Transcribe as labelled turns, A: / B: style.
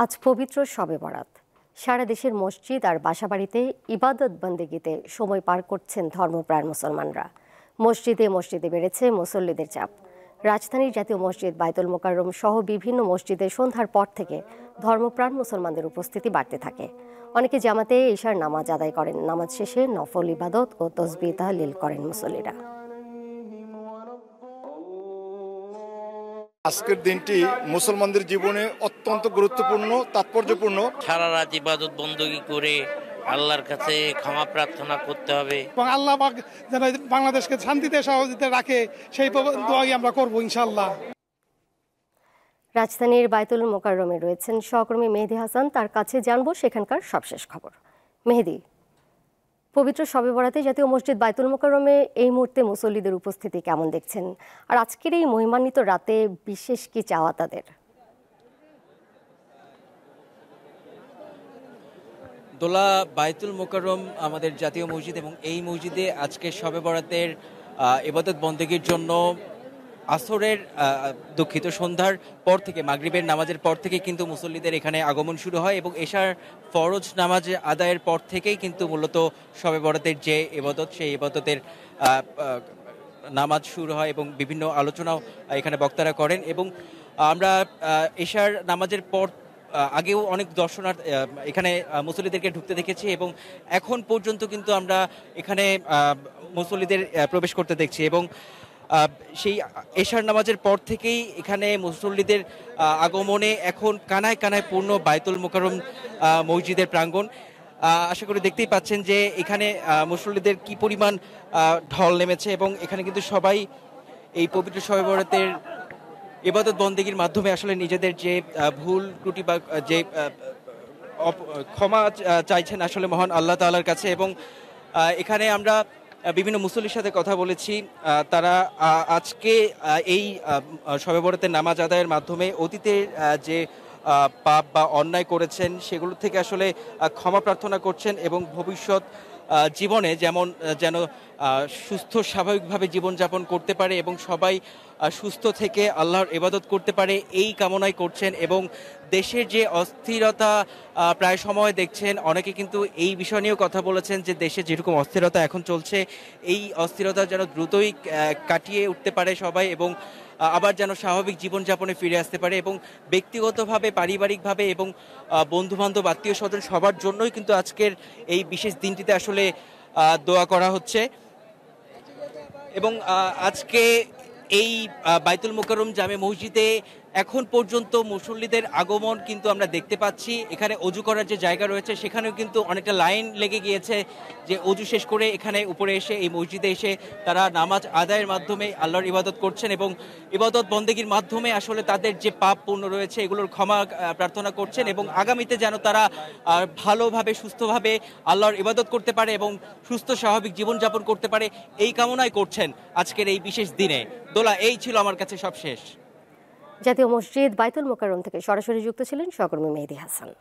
A: আজ পবিত্র শবে বরাত। সারা দেশের মসজিদ আর বাসাবাড়িতে ইবাদত বন্দেগিতে সময় পার করছেন ধর্মপ্রাণ মুসলমানরা। মসজিদে মসজিদে বেড়েছে মুসল্লিদের চাপ। রাজধানীর জাতীয় মসজিদ বায়তুল মোকাররম সহ বিভিন্ন মসজিদে সন্ধ্যার পর থেকে ধর্মপ্রাণ মুসলমানদের উপস্থিতি বাড়তে থাকে। অনেকে জামাতে ইশার নামাজ আদায় করেন। নামাজ শেষে নফল ইবাদত ও তসবিহ তাহলিল করেন মুসল্লিরা।
B: আজকের দিনটি মুসলমানদের জীবনে অত্যন্ত গুরুত্বপূর্ণ, তাৎপর্যপূর্ণ।
C: সারা রাত ইবাদত বন্দী করে আল্লাহর কাছে ক্ষমা প্রার্থনা করতে হবে
D: এবং আল্লাহ পাক যেন বাংলাদেশকে শান্তিতে সহজতে রাখে, সেই দোয়াই আমরা করবো ইনশাআল্লাহ।
A: রাজধানীর বায়তুল মোকাররমে রয়েছেন সহকর্মী মেহেদী হাসান। তার কাছে জানবো সেখানকার সবশেষ খবর। মেহেদী, পবিত্র শবে বরাতে জাতীয় মসজিদ বায়তুল মোকাররমে এই মুহূর্তে মুসল্লিদের উপস্থিতি কেমন দেখছেন? আর আজকের এই মহিমান্বিত রাতে বিশেষ কি চাওয়া তাদের?
E: দোলা, বায়তুল মোকাররম আমাদের জাতীয় মসজিদ এবং এই মসজিদে আজকে শবে বরাতের ইবাদত বন্দেগীর জন্য আসরের দুঃখিত সন্ধ্যার পর থেকে, মাগরিবের নামাজের পর থেকে কিন্তু মুসল্লিদের এখানে আগমন শুরু হয় এবং এশার ফরজ নামাজ আদায়ের পর থেকেই কিন্তু মূলত শবে বরাতের যে ইবাদত, সেই ইবাদতের নামাজ শুরু হয় এবং বিভিন্ন আলোচনাও এখানে বক্তারা করেন। এবং আমরা এশার নামাজের পর আগেও অনেক দর্শনার্থী এখানে মুসল্লিদেরকে ঢুকতে দেখেছি এবং এখন পর্যন্ত কিন্তু আমরা এখানে মুসল্লিদের প্রবেশ করতে দেখছি এবং সেই এশার নামাজের পর থেকেই এখানে মুসল্লিদের আগমনে এখন কানায় কানায় পূর্ণ বায়তুল মোকাররম মসজিদের প্রাঙ্গণ। আশা করি দেখতেই পাচ্ছেন যে এখানে মুসল্লিদের কি পরিমাণ ঢল নেমেছে এবং এখানে কিন্তু সবাই এই পবিত্র শবে বরাতের ইবাদত বন্দেগীর মাধ্যমে আসলে নিজেদের যে ভুল ত্রুটি বা যে ক্ষমা চাইছেন আসলে মহান আল্লাহ তাআলার কাছে। এবং এখানে আমরা বিভিন্ন মুসল্লির সাথে কথা বলেছি। তারা আজকে এই শবে বরাতের নামাজ আদায়ের মাধ্যমে অতীতের যে পাপ বা অন্যায় করেছেন সেগুলো থেকে আসলে ক্ষমা প্রার্থনা করছেন এবং ভবিষ্যৎ জীবনে যেন সুস্থ স্বাভাবিকভাবে জীবনযাপন করতে পারে এবং সবাই সুস্থ থেকে আল্লাহর ইবাদত করতে পারে এই কামনাই করছেন। এবং দেশের যে অস্থিরতা প্রায় সময় দেখছেন, অনেকে কিন্তু এই বিষয় নিয়েও কথা বলেছেন যে দেশে যেরকম অস্থিরতা এখন চলছে, এই অস্থিরতা যেন দ্রুতই কাটিয়ে উঠতে পারে সবাই এবং আবার যেন স্বাভাবিক জীবনযাপনে ফিরে আসতে পারে। এবং ব্যক্তিগতভাবে, পারিবারিকভাবে এবং বন্ধুবান্ধব, আত্মীয় স্বজন সবার জন্যই কিন্তু আজকের এই বিশেষ দিনটিতে আসলে দোয়া করা হচ্ছে। এবং আজকে এই বায়তুল মোকাররম জামে মসজিদে এখন পর্যন্ত মুসল্লিদের আগমন কিন্তু আমরা দেখতে পাচ্ছি। এখানে অজু করার যে জায়গা রয়েছে সেখানেও কিন্তু অনেকটা লাইন লেগে গিয়েছে, যে অজু শেষ করে এখানে উপরে এসে এই মসজিদে এসে তারা নামাজ আদায়ের মাধ্যমে আল্লাহর ইবাদত করছেন এবং ইবাদত বন্দেগীর মাধ্যমে আসলে তাদের যে পাপ পূর্ণ রয়েছে এগুলোর ক্ষমা প্রার্থনা করছেন এবং আগামীতে যেন তারা ভালোভাবে সুস্থভাবে আল্লাহর ইবাদত করতে পারে এবং সুস্থ স্বাভাবিক জীবনযাপন করতে পারে এই কামনাই করছেন আজকের এই বিশেষ দিনে। দোলা, এই ছিল আমার কাছে সব শেষ।
A: জাতীয় মসজিদ বায়তুল মোকাররম থেকে সরাসরি যুক্ত ছিলেন সহকর্মী মেহেদী হাসান।